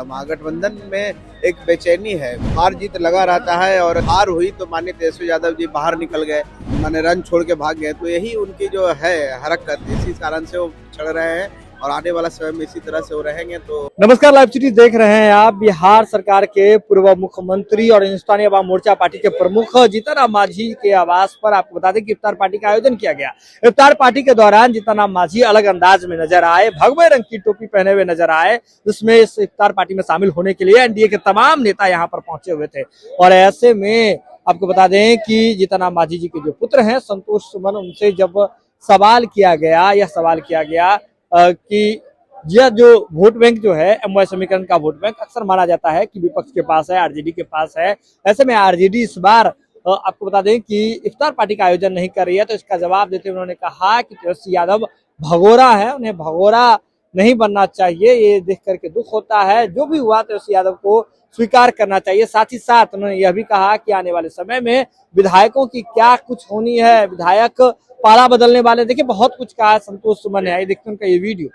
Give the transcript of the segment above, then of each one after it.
महागठबंधन में एक बेचैनी है, हार जीत लगा रहता है और हार हुई तो माननीय तेजस्वी यादव जी बाहर निकल गए, माने रन छोड़ के भाग गए। तो यही उनकी जो है हरकत, इसी कारण से वो पिछड़ रहे हैं और आने वाला समय में इसी तरह से वो रहेंगे। तो नमस्कार, लाइव सीरीज देख रहे हैं आप। बिहार सरकार के पूर्व मुख्यमंत्री और हिंदुस्तानी अवाम मोर्चा पार्टी के प्रमुख जीतन राम मांझी के आवास पर आपको बता दें कि इफ्तार पार्टी का आयोजन किया गया। इफ्तार पार्टी के दौरान जीतन राम मांझी अलग अंदाज में नजर आए, भगवे रंग की टोपी पहने हुए नजर आए, जिसमें इस इफ्तार पार्टी में शामिल होने के लिए एनडीए के तमाम नेता यहाँ पर पहुंचे हुए थे। और ऐसे में आपको बता दें कि जीतन राम मांझी जी के जो पुत्र हैं संतोष सुमन, उनसे जब सवाल किया गया कि यह जो वोट बैंक जो है एमवाई समीकरण का वोट बैंक अक्सर माना जाता है कि विपक्ष के पास है, आरजेडी के पास है। ऐसे में आरजेडी इस बार आपको बता दें कि इफ्तार पार्टी का आयोजन नहीं कर रही है। तो इसका जवाब देते हुए उन्होंने कहा कि तेजस्वी यादव भगोरा है, उन्हें भगोरा नहीं बनना चाहिए। ये देख करके दुख होता है, जो भी हुआ तेजस्वी यादव को स्वीकार करना चाहिए। साथ ही साथ उन्होंने यह भी कहा कि आने वाले समय में विधायकों की क्या कुछ होनी है, विधायक पाला बदलने वाले। देखिए बहुत कुछ कहा संतोष सुमन है, देखते उनका ये वीडियो।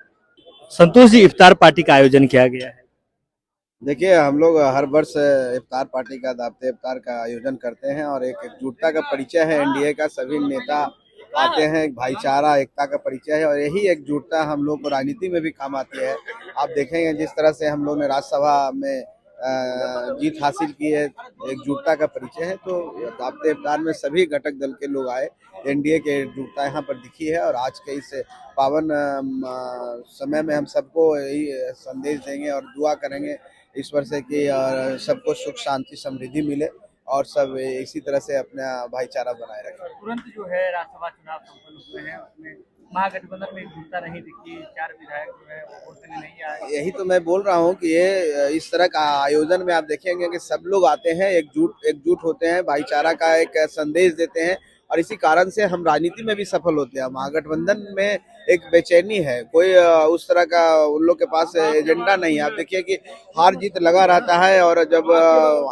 संतोष जी, इफ्तार पार्टी का आयोजन किया गया है। देखिए, हम लोग हर वर्ष इफ्तार पार्टी का दावते इफ्तार का आयोजन करते हैं और एक एकजुटता का परिचय है एनडीए का। सभी नेता आते हैं, भाईचारा एकता का परिचय है और यही एकजुटता हम लोग को राजनीति में भी काम आती है। आप देखेंगे जिस तरह से हम लोग ने राज्यसभा में जीत हासिल की है, एकजुटता का परिचय है। तो दावते इफ्तार में सभी घटक दल के लोग आए, एनडीए के एकजुटता यहाँ पर दिखी है। और आज के इस पावन समय में हम सबको यही संदेश देंगे और दुआ करेंगे ईश्वर से कि सबको सुख शांति समृद्धि मिले और सब इसी तरह से अपना भाईचारा बनाए रखें। तुरंत जो है राज्यसभा चुनाव संपन्न हुए हैं, उसमें महागठबंधन में एकजुटता नहीं दिखी, 4 विधायक जो है वो वोट देने नहीं आए। यही तो मैं बोल रहा हूँ कि ये इस तरह का आयोजन में आप देखेंगे कि सब लोग आते हैं, एकजुट होते हैं, भाईचारा का एक संदेश देते हैं और इसी कारण से हम राजनीति में भी सफल होते हैं। महागठबंधन में एक बेचैनी है, कोई उस तरह का उन लोग के पास एजेंडा नहीं है। आप देखिए कि हार जीत लगा रहता है और जब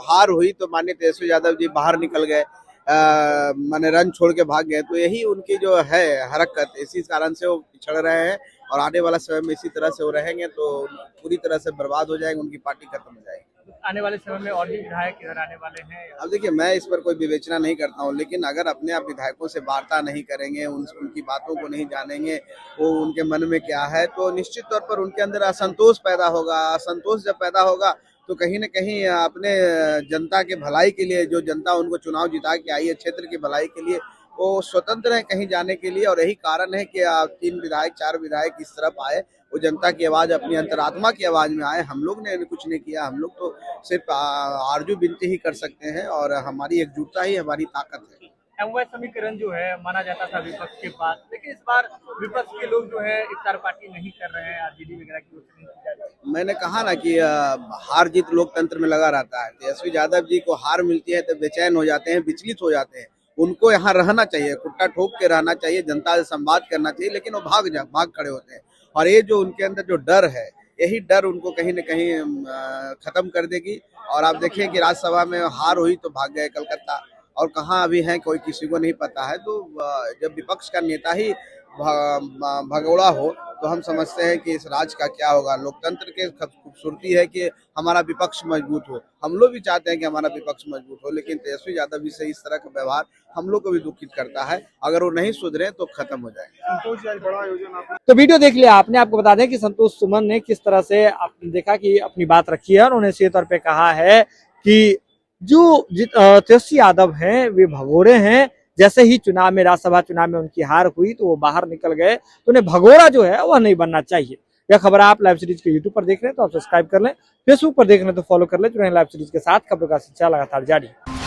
हार हुई तो माननीय तेजस्वी यादव जी बाहर निकल गए, माने रन छोड़ के भाग गए। तो यही उनकी जो है हरकत, इसी कारण से वो पिछड़ रहे हैं और आने वाला समय में इसी तरह से वो रहेंगे तो पूरी तरह से बर्बाद हो जाएंगे, उनकी पार्टी खत्म हो जाएगी। आने वाले समय में और भी विधायक इधर आने वाले हैं। अब देखिए, मैं इस पर कोई विवेचना नहीं करता हूँ, लेकिन अगर अपने आप विधायकों से वार्ता नहीं करेंगे, उनकी बातों को नहीं जानेंगे, वो उनके मन में क्या है, तो निश्चित तौर पर उनके अंदर असंतोष पैदा होगा। असंतोष जब पैदा होगा तो कहीं न कहीं अपने जनता के भलाई के लिए, जो जनता उनको चुनाव जिता के आई है, क्षेत्र की भलाई के लिए वो स्वतंत्र है कहीं जाने के लिए। और यही कारण है कि 3 विधायक 4 विधायक इस तरफ आए, वो जनता की आवाज़, अपनी अंतरात्मा की आवाज़ में आए। हम लोग ने कुछ नहीं किया, हम लोग तो सिर्फ आरजू विनती ही कर सकते हैं और हमारी एकजुटता ही हमारी ताकत है। एमवाई समीकरण जो है माना जाता था विपक्ष के पास, लेकिन इस बार विपक्ष के लोग जो है इफ्तार पार्टी नहीं कर रहे हैं, आरजेडी वगैरह की ओर से नहीं की जा रही। मैंने कहा ना कि हार जीत लोकतंत्र में लगा रहता है। तेजस्वी यादव जी को हार मिलती है तो बेचैन हो जाते हैं, विचलित हो जाते हैं। उनको यहाँ रहना चाहिए, कुट्टा ठोक के रहना चाहिए, जनता से संवाद करना चाहिए, लेकिन वो भाग खड़े होते हैं। और ये जो उनके अंदर जो डर है, यही डर उनको कहीं न कहीं खत्म कर देगी। और आप देखिए कि राज्यसभा में हार हुई तो भाग गए कलकत्ता, और कहाँ अभी हैं कोई किसी को नहीं पता है। तो जब विपक्ष का नेता ही भगोड़ा हो तो हम समझते हैं कि इस राज्य का क्या होगा। लोकतंत्र की खूबसूरती है कि हमारा विपक्ष मजबूत हो, हम लोग भी चाहते हैं कि हमारा विपक्ष मजबूत हो, लेकिन तेजस्वी यादव जी से इस तरह का व्यवहार हम लोग को भी दुखित करता है। अगर वो नहीं सुधरे तो खत्म हो जाए। तो वीडियो देख लिया आपने। आपको बता दें कि संतोष सुमन ने किस तरह से आपने देखा कि अपनी बात रखी है। उन्होंने सीधे तौर पे कहा है कि जो तेजस्वी यादव हैं वे भगोरे हैं। जैसे ही चुनाव में, राज्यसभा चुनाव में उनकी हार हुई तो वो बाहर निकल गए। तो उन्हें भगोरा जो है वह नहीं बनना चाहिए। यह खबर आप लाइव सीरीज के यूट्यूब पर देख रहे हैं तो आप सब्सक्राइब कर लें, फेसबुक पर देख रहे हैं तो फॉलो कर लें। जो लाइव सीरीज के साथ खबरों का सिलसिला लगातार जारी है।